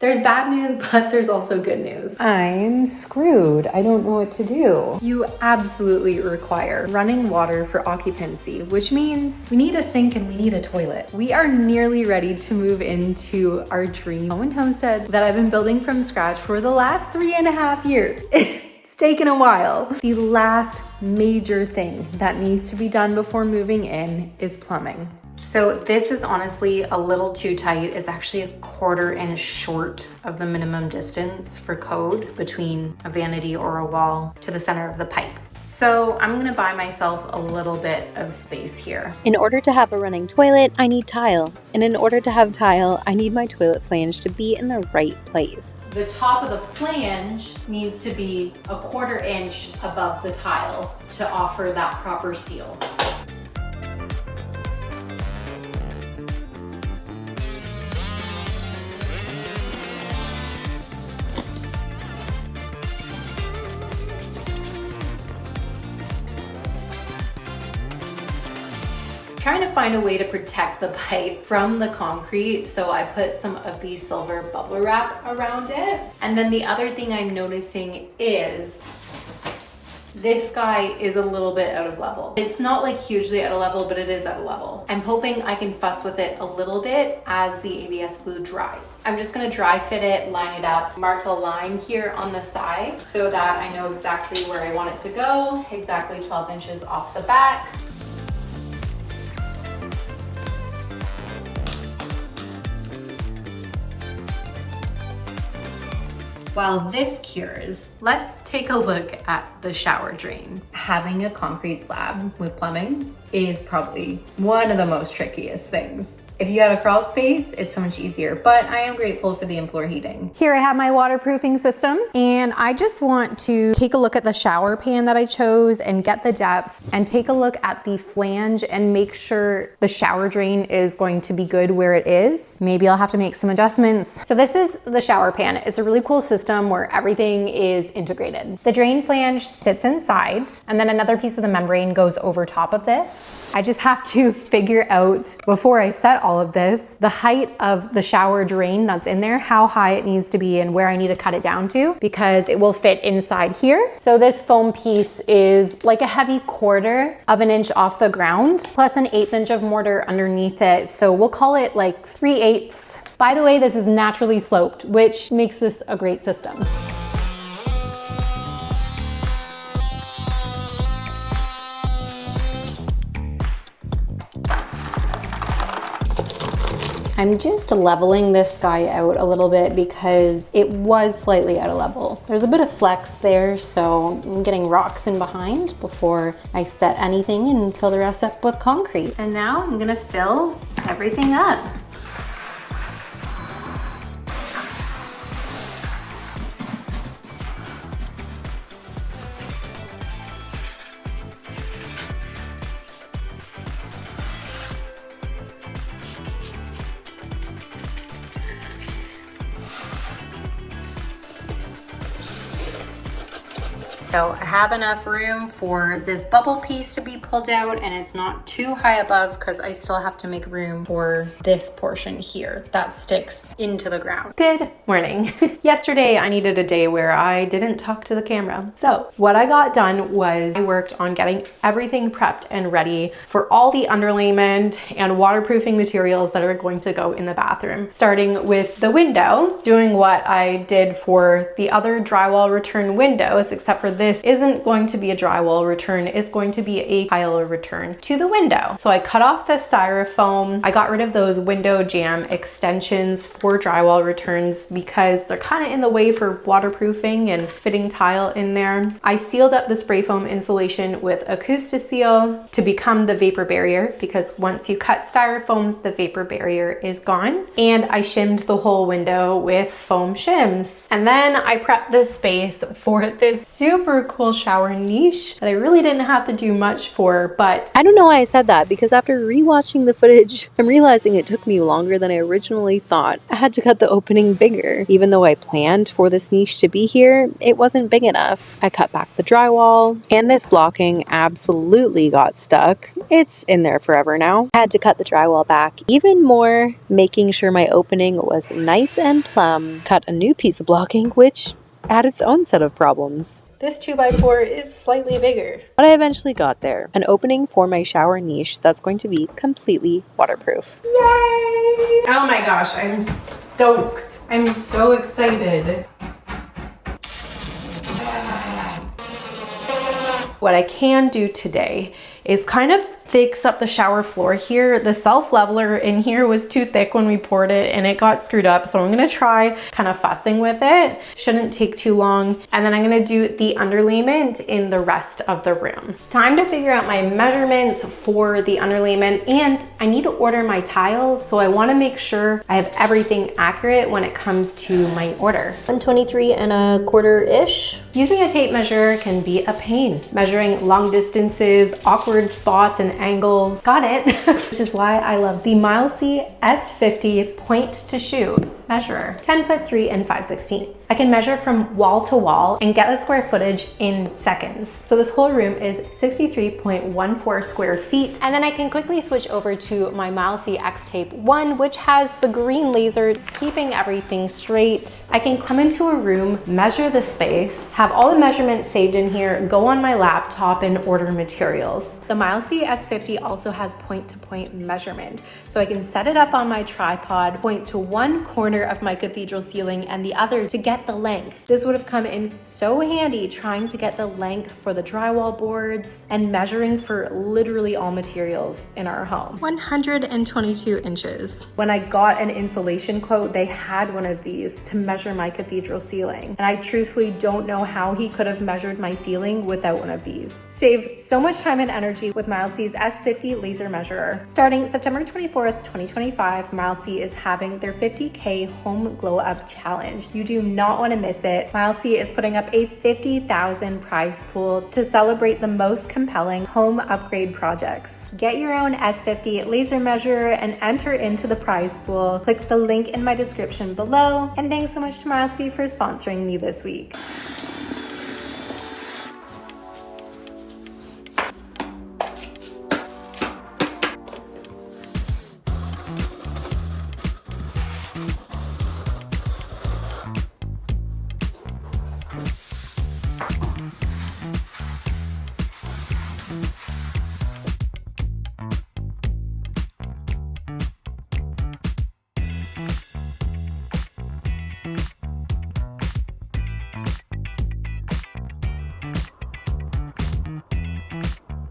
There's bad news, but there's also good news. I'm screwed. I don't know what to do. You absolutely require running water for occupancy, which means we need a sink and we need a toilet. We are nearly ready to move into our dream home and homestead that I've been building from scratch for the last 3.5 years. It's taken a while. The last major thing that needs to be done before moving in is plumbing. So this is honestly a little too tight. It's actually a 1/4 inch short of the minimum distance for code between a vanity or a wall to the center of the pipe. So I'm gonna buy myself a little bit of space here. In order to have a running toilet, I need tile. And in order to have tile, I need my toilet flange to be in the right place. The top of the flange needs to be a 1/4 inch above the tile to offer that proper seal. Trying to find a way to protect the pipe from the concrete, so I put some of the silver bubble wrap around it. And then the other thing I'm noticing is this guy is a little bit out of level. It's not like hugely out of level, but it is out of level. I'm hoping I can fuss with it a little bit as the ABS glue dries. I'm just gonna dry fit it, line it up, mark a line here on the side so that I know exactly where I want it to go, exactly 12 inches off the back. While this cures, let's take a look at the shower drain. Having a concrete slab with plumbing is probably one of the most trickiest things. If you had a crawl space, it's so much easier, but I am grateful for the in-floor heating. Here I have my waterproofing system, and I just want to take a look at the shower pan that I chose and get the depth, and take a look at the flange and make sure the shower drain is going to be good where it is. Maybe I'll have to make some adjustments. So this is the shower pan. It's a really cool system where everything is integrated. The drain flange sits inside, and then another piece of the membrane goes over top of this. I just have to figure out, before I set all of this, the height of the shower drain that's in there, how high it needs to be and where I need to cut it down to, because it will fit inside here. So this foam piece is like a heavy 1/4 of an inch off the ground, plus an 1/8 inch of mortar underneath it. So we'll call it like 3/8. By the way, this is naturally sloped, which makes this a great system. I'm just leveling this guy out a little bit because it was slightly out of level. There's a bit of flex there, so I'm getting rocks in behind before I set anything and fill the rest up with concrete. And now I'm gonna fill everything up. So I have enough room for this bubble piece to be pulled out, and it's not too high above because I still have to make room for this portion here that sticks into the ground. Good morning. Yesterday I needed a day where I didn't talk to the camera. So what I got done was I worked on getting everything prepped and ready for all the underlayment and waterproofing materials that are going to go in the bathroom. Starting with the window, doing what I did for the other drywall return windows, except for this isn't going to be a drywall return, it's going to be a tile return to the window. So I cut off the styrofoam. I got rid of those window jamb extensions for drywall returns because they're kind of in the way for waterproofing and fitting tile in there. I sealed up the spray foam insulation with Acoustiseal to become the vapor barrier, because once you cut styrofoam, the vapor barrier is gone. And I shimmed the whole window with foam shims. And then I prepped this space for this super super cool shower niche that I really didn't have to do much for, but I don't know why I said that, because after rewatching the footage, I'm realizing it took me longer than I originally thought. I had to cut the opening bigger. Even though I planned for this niche to be here, it wasn't big enough. I cut back the drywall, and this blocking absolutely got stuck. It's in there forever now. I had to cut the drywall back even more, making sure my opening was nice and plumb. Cut a new piece of blocking, which had its own set of problems. this 2x4 is slightly bigger. But I eventually got there. An opening for my shower niche that's going to be completely waterproof. Yay! Oh my gosh, I'm stoked. I'm so excited. What I can do today is kind of fix up the shower floor here. The self-leveler in here was too thick when we poured it and it got screwed up. So I'm gonna try kind of fussing with it. Shouldn't take too long. And then I'm gonna do the underlayment in the rest of the room. Time to figure out my measurements for the underlayment, and I need to order my tile. So I wanna make sure I have everything accurate when it comes to my order. 123 1/4-ish. Using a tape measure can be a pain. Measuring long distances, awkward spots and angles. Got it. Which is why I love the Milesy S50 point to shoot measurer. 10'3" and 5/16. I can measure from wall to wall and get the square footage in seconds. So this whole room is 63.14 square feet. And then I can quickly switch over to my Milesy X-Tape 1, which has the green laser keeping everything straight. I can come into a room, measure the space, have all the measurements saved in here, go on my laptop and order materials. The Milesy S50 also has point-to-point measurement. So I can set it up on my tripod, point to one corner of my cathedral ceiling and the other to get the length. This would have come in so handy trying to get the lengths for the drywall boards and measuring for literally all materials in our home. 122 inches. When I got an insulation quote, they had one of these to measure my cathedral ceiling. And I truthfully don't know how he could have measured my ceiling without one of these. Save so much time and energy with Milesy's S50 laser measurer. Starting September 24th, 2025, Milesy is having their 50K Home Glow Up Challenge. You do not want to miss it. Milesy is putting up a 50,000 prize pool to celebrate the most compelling home upgrade projects. Get your own S50 laser measurer and enter into the prize pool. Click the link in my description below. And thanks so much to Milesy for sponsoring me this week.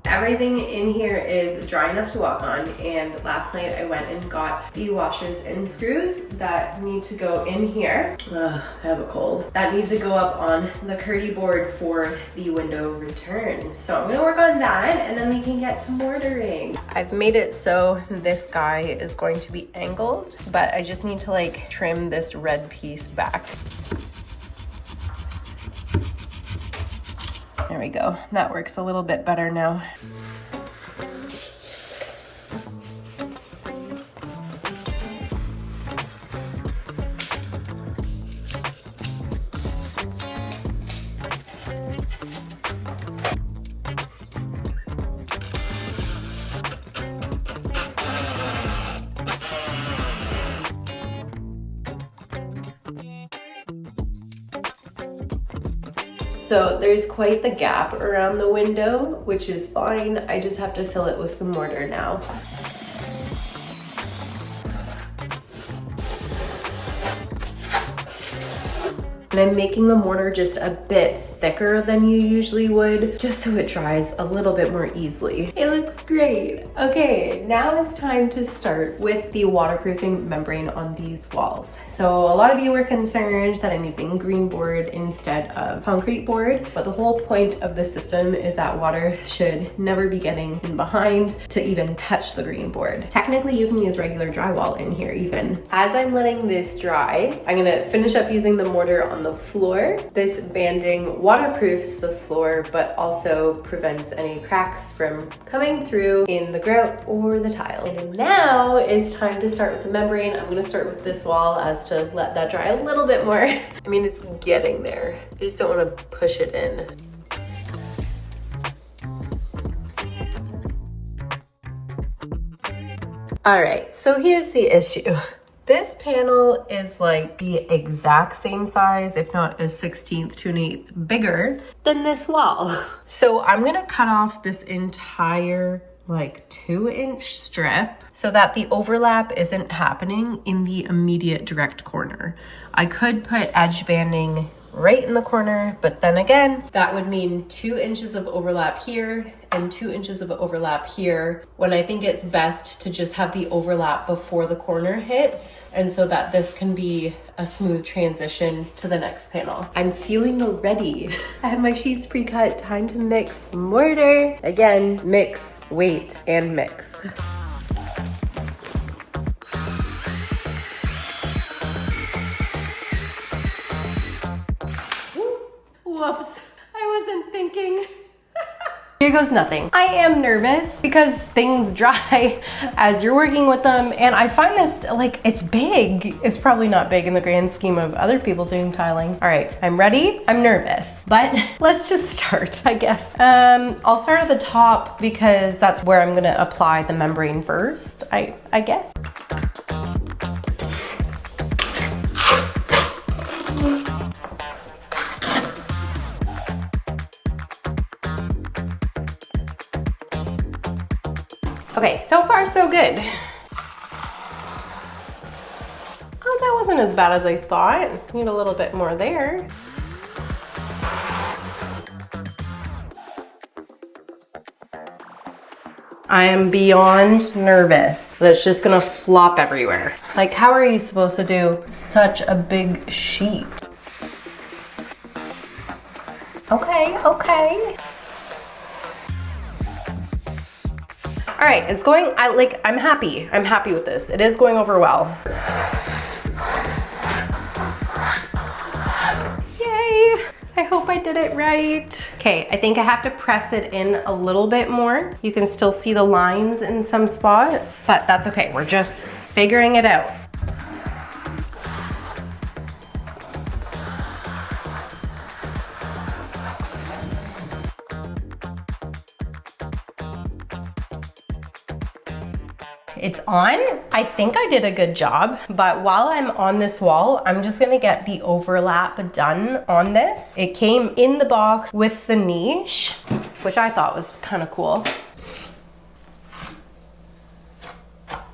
Everything in here is dry enough to walk on, and last night I went and got the washers and screws that need to go in here. Ugh, I have a cold. That need to go up on the curdy board for the window return. So I'm gonna work on that and then we can get to mortaring. I've made it so this guy is going to be angled, but I just need to like trim this red piece back. There we go. That works a little bit better now. So there's quite the gap around the window, which is fine. I just have to fill it with some mortar now. And I'm making the mortar just a bit thicker than you usually would, just so it dries a little bit more easily. It looks great. Okay, now it's time to start with the waterproofing membrane on these walls. So a lot of you were concerned that I'm using green board instead of concrete board, but the whole point of the system is that water should never be getting in behind to even touch the green board. Technically, you can use regular drywall in here even. As I'm letting this dry, I'm gonna finish up using the mortar on the the floor. This banding waterproofs the floor, but also prevents any cracks from coming through in the grout or the tile. And now is time to start with the membrane. I'm gonna start with this wall as to let that dry a little bit more. I mean, it's getting there. I just don't want to push it in. All right, so here's the issue. This panel is like the exact same size, if not a 16th to an 8th bigger than this wall. So I'm gonna cut off this entire like 2-inch strip so that the overlap isn't happening in the immediate direct corner. I could put edge banding right in the corner, but then again, that would mean 2 inches of overlap here and 2 inches of overlap here, when I think it's best to just have the overlap before the corner hits, and so that this can be a smooth transition to the next panel. I'm feeling ready. I have my sheets pre-cut, time to mix mortar. Again, mix, wait, and mix. Whoops, I wasn't thinking. Here goes nothing. I am nervous because things dry as you're working with them, and I find this, like, it's big. It's probably not big in the grand scheme of other people doing tiling. All right, I'm ready. I'm nervous, but let's just start, I guess. I'll start at the top because that's where I'm gonna apply the membrane first, I guess. Okay, so far so good. Oh, that wasn't as bad as I thought. Need a little bit more there. I am beyond nervous that it's just gonna flop everywhere. Like, how are you supposed to do such a big sheet? Okay, okay. All right, it's going, I'm happy. I'm happy with this. It is going over well. Yay, I hope I did it right. Okay, I think I have to press it in a little bit more. You can still see the lines in some spots, but that's okay. We're just figuring it out. It's on. I think I did a good job, but while I'm on this wall, I'm just gonna get the overlap done on this. It came in the box with the niche, which I thought was kind of cool,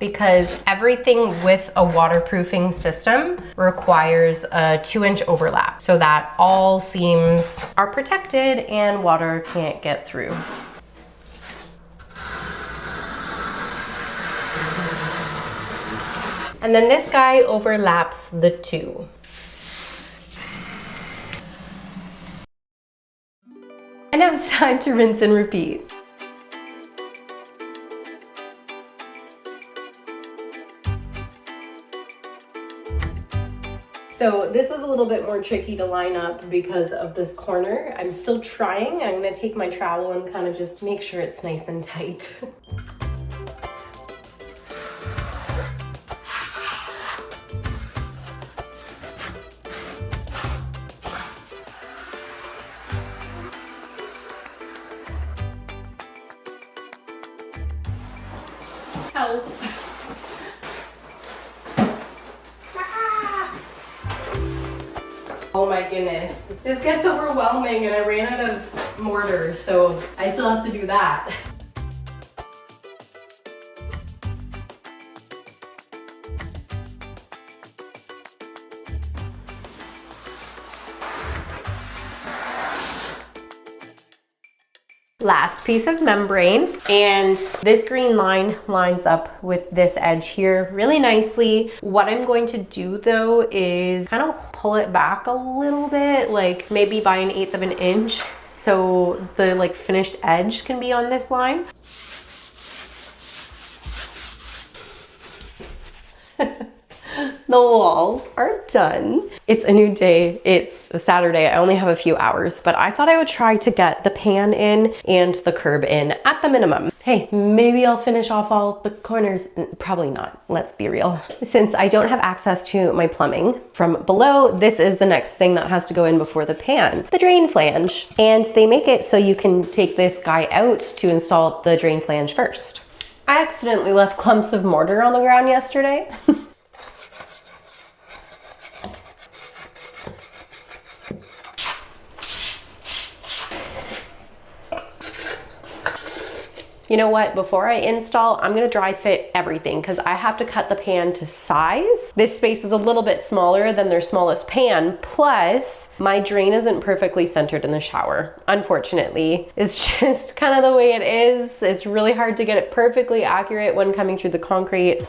because everything with a waterproofing system requires a 2-inch overlap so that all seams are protected and water can't get through. And then this guy overlaps the two. And now it's time to rinse and repeat. So this was a little bit more tricky to line up because of this corner. I'm still trying. I'm gonna take my trowel and kind of just make sure it's nice and tight. Help. Ah! Oh my goodness. This gets overwhelming and I ran out of mortar, so I still have to do that. Last piece of membrane, and this green line lines up with this edge here really nicely. What I'm going to do though is kind of pull it back a little bit, like maybe by 1/8 of an inch, so the like finished edge can be on this line. The walls are done. It's a new day. It's a Saturday. I only have a few hours, but I thought I would try to get the pan in and the curb in at the minimum. Hey, maybe I'll finish off all the corners. Probably not, let's be real. Since I don't have access to my plumbing from below, this is the next thing that has to go in before the pan, the drain flange. And they make it so you can take this guy out to install the drain flange first. I accidentally left clumps of mortar on the ground yesterday. You know what, before I install, I'm gonna dry fit everything because I have to cut the pan to size. This space is a little bit smaller than their smallest pan, plus my drain isn't perfectly centered in the shower, unfortunately. It's just kind of the way it is. It's really hard to get it perfectly accurate when coming through the concrete.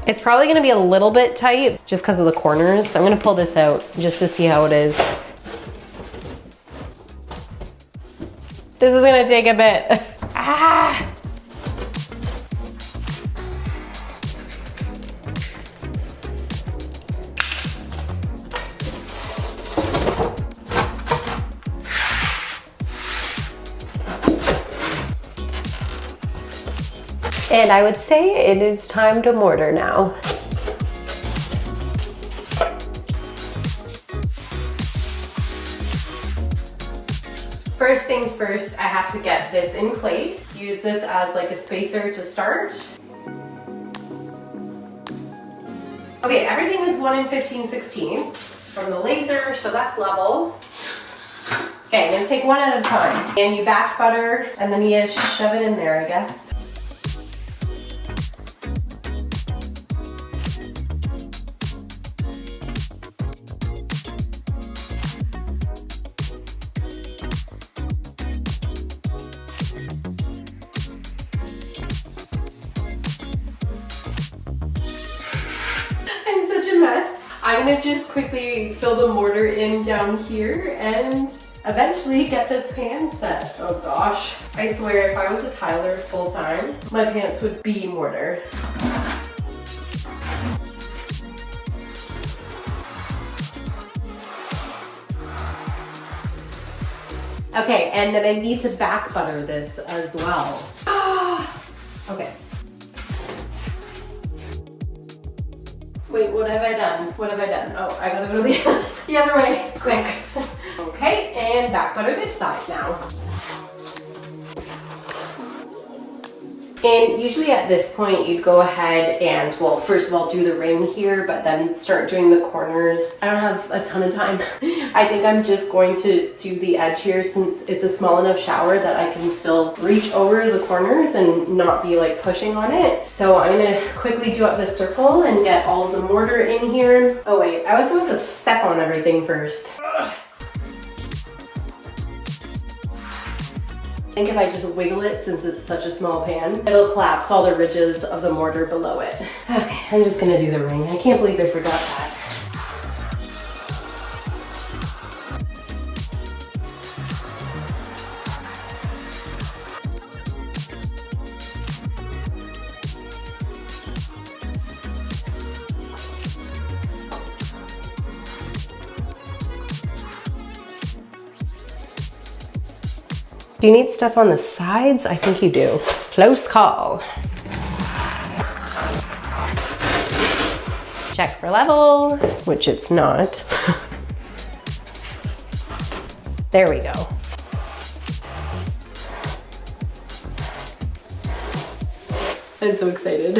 It's probably gonna be a little bit tight just because of the corners. I'm gonna pull this out just to see how it is. This is gonna take a bit. Ah! And I would say it is time to mortar now. First things first, I have to get this in place. Use this as like a spacer to start. Okay, everything is 1 15/16 from the laser, so that's level. Okay, I'm gonna take one at a time. And you back butter, and then you shove it in there, I guess. I'm gonna just quickly fill the mortar in down here and eventually get this pan set. Oh gosh. I swear if I was a tiler full time, my pants would be mortar. Okay, and then I need to back butter this as well. Okay. Wait, what have I done? What have I done? Oh, I gotta go to the other way, quick. Okay, and back butter this side now. And usually at this point, you'd go ahead and, well, first of all, do the ring here, but then start doing the corners. I don't have a ton of time. I think I'm just going to do the edge here since it's a small enough shower that I can still reach over to the corners and not be like pushing on it. So I'm gonna quickly do up this circle and get all of the mortar in here. Oh wait, I was supposed to step on everything first. Ugh. I think if I just wiggle it, since it's such a small pan, it'll collapse all the ridges of the mortar below it. Okay, I'm just gonna do the ring. I can't believe I forgot that. Do you need stuff on the sides? I think you do. Close call. Check for level, which it's not. There we go. I'm so excited.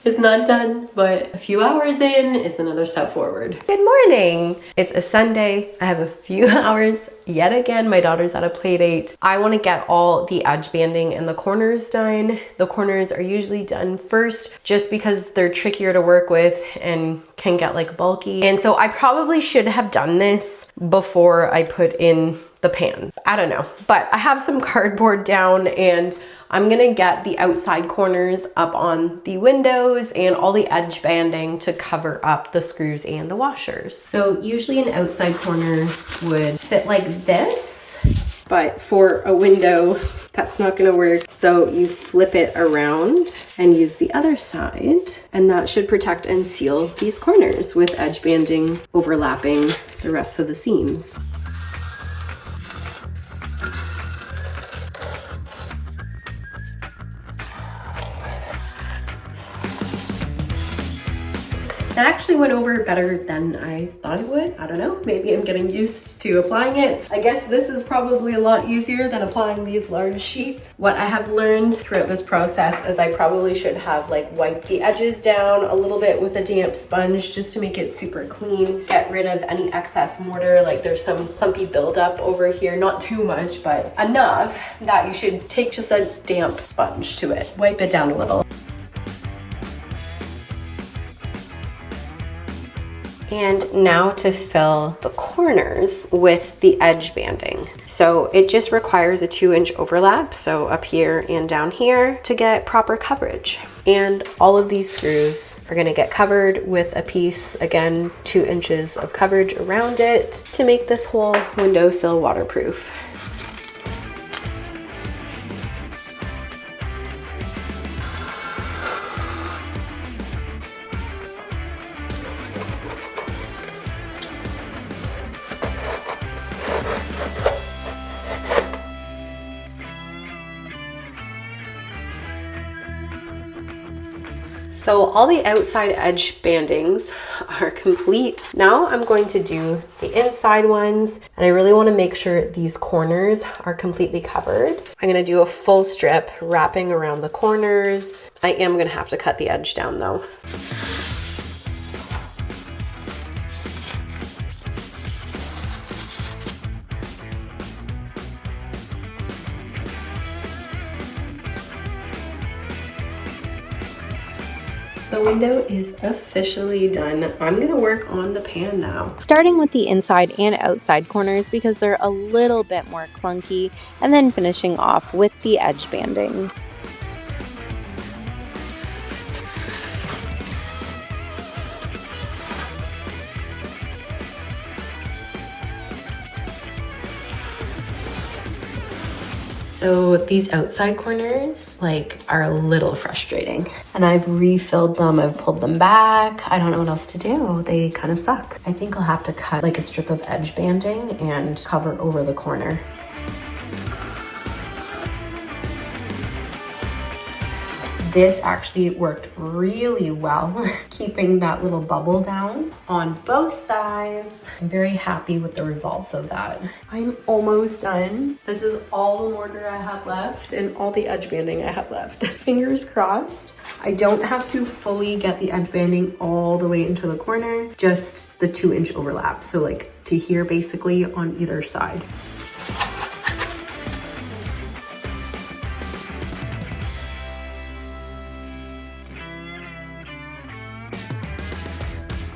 It's not done, but a few hours in is another step forward. Good morning. It's a Sunday. I have a few hours. Yet again, my daughter's at a play date. I want to get all the edge banding and the corners done. The corners are usually done first just because they're trickier to work with and can get like bulky. And so I probably should have done this before I put in the pan. I don't know, but I have some cardboard down and I'm gonna get the outside corners up on the windows and all the edge banding to cover up the screws and the washers. So usually an outside corner would sit like this, but for a window, that's not gonna work. So you flip it around and use the other side, and that should protect and seal these corners with edge banding overlapping the rest of the seams. That actually went over better than I thought it would. I don't know, maybe I'm getting used to applying it. I guess this is probably a lot easier than applying these large sheets. What I have learned throughout this process is I probably should have like wiped the edges down a little bit with a damp sponge just to make it super clean. Get rid of any excess mortar, like there's some clumpy buildup over here, not too much, but enough that you should take just a damp sponge to it. Wipe it down a little. And now to fill the corners with the edge banding. So it just requires a 2-inch overlap, so up here and down here, to get proper coverage. And all of these screws are gonna get covered with a piece, again, 2 inches of coverage around it to make this whole windowsill waterproof. So all the outside edge bandings are complete. Now I'm going to do the inside ones, and I really want to make sure these corners are completely covered. I'm going to do a full strip wrapping around the corners. I am going to have to cut the edge down though. The window is officially done. I'm gonna work on the pan now. Starting with the inside and outside corners because they're a little bit more clunky, and then finishing off with the edge banding. So these outside corners are a little frustrating, and I've refilled them, I've pulled them back. I don't know what else to do. They kind of suck. I think I'll have to cut a strip of edge banding and cover over the corner. This actually worked really well, keeping that little bubble down on both sides. I'm very happy with the results of that. I'm almost done. This is all the mortar I have left and all the edge banding I have left. Fingers crossed. I don't have to fully get the edge banding all the way into the corner, just the 2-inch overlap. So to here basically on either side.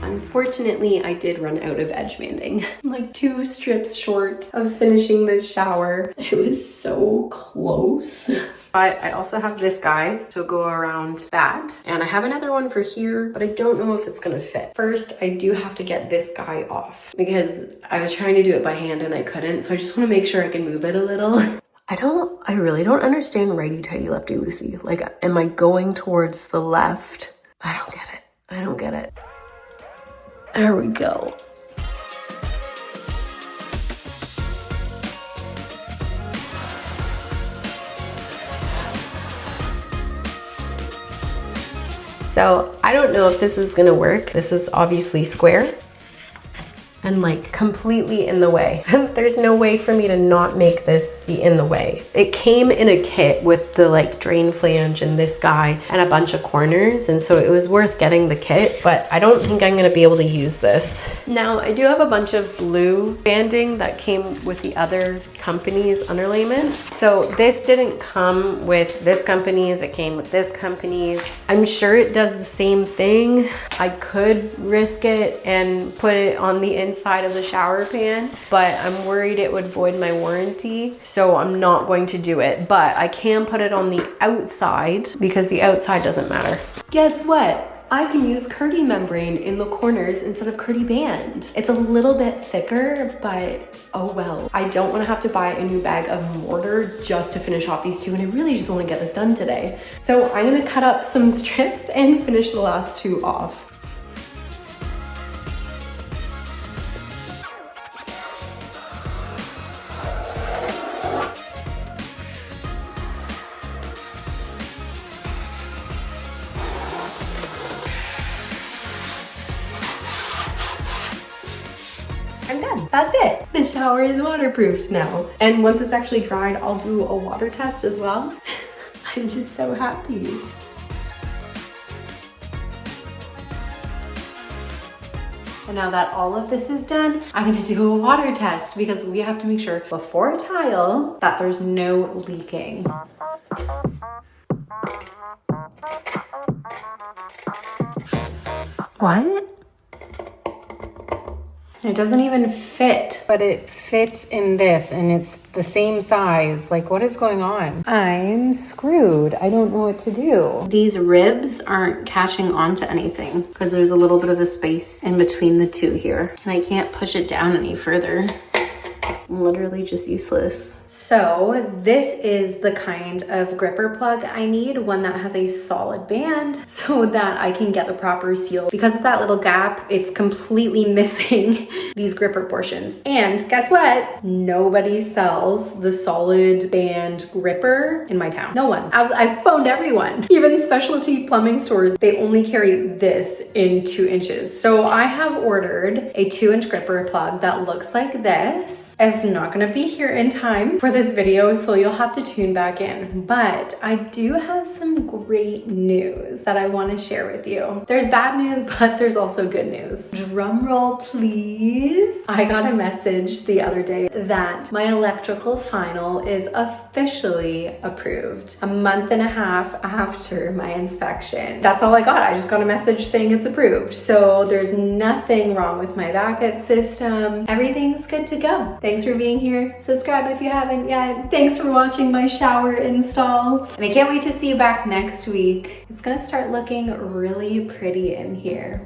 Unfortunately, I did run out of edge banding. I'm 2 strips short of finishing this shower. It was so close. But I also have this guy to go around that. And I have another one for here, but I don't know if it's gonna fit. First, I do have to get this guy off because I was trying to do it by hand and I couldn't. So I just wanna make sure I can move it a little. I really don't understand righty-tighty, lefty-loosey. Am I going towards the left? I don't get it. I don't get it. There we go. So I don't know if this is gonna work. This is obviously square and completely in the way. There's no way for me to not make this be in the way. It came in a kit with the drain flange and this guy and a bunch of corners, and so it was worth getting the kit, but I don't think I'm gonna be able to use this. Now I do have a bunch of blue banding that came with the other company's underlayment. So this didn't come with this company's, it came with this company's. I'm sure it does the same thing. I could risk it and put it on the inside inside of the shower pan, but I'm worried it would void my warranty, so I'm not going to do it. But I can put it on the outside because the outside doesn't matter. Guess what? I can use Curdy membrane in the corners instead of Curdy band. It's a little bit thicker, but oh well. I don't want to have to buy a new bag of mortar just to finish off these two, and I really just want to get this done today. So I'm gonna cut up some strips and finish the last two off. I'm done. That's it. The shower is waterproofed now. And once it's actually dried, I'll do a water test as well. I'm just so happy. And now that all of this is done, I'm gonna do a water test because we have to make sure before tile that there's no leaking. What? It doesn't even fit. But it fits in this and it's the same size. Like, what is going on? I'm screwed. I don't know what to do. These ribs aren't catching onto anything because there's a little bit of a space in between the two here. And I can't push it down any further. I'm literally just useless. So this is the kind of gripper plug I need, one that has a solid band so that I can get the proper seal. Because of that little gap, it's completely missing these gripper portions. And guess what? Nobody sells the solid band gripper in my town. No one. I phoned everyone. Even specialty plumbing stores, they only carry this in 2 inches. So I have ordered a 2-inch gripper plug that looks like this. It's not gonna be here in time for this video, so you'll have to tune back in. But I do have some great news that I wanna share with you. There's bad news, but there's also good news. Drum roll, please. I got a message the other day that my electrical final is officially approved. A month and a half after my inspection. That's all I got. I just got a message saying it's approved. So there's nothing wrong with my backup system. Everything's good to go. Thanks for being here. Subscribe if you haven't yet. Thanks for watching my shower install. And I can't wait to see you back next week. It's gonna start looking really pretty in here.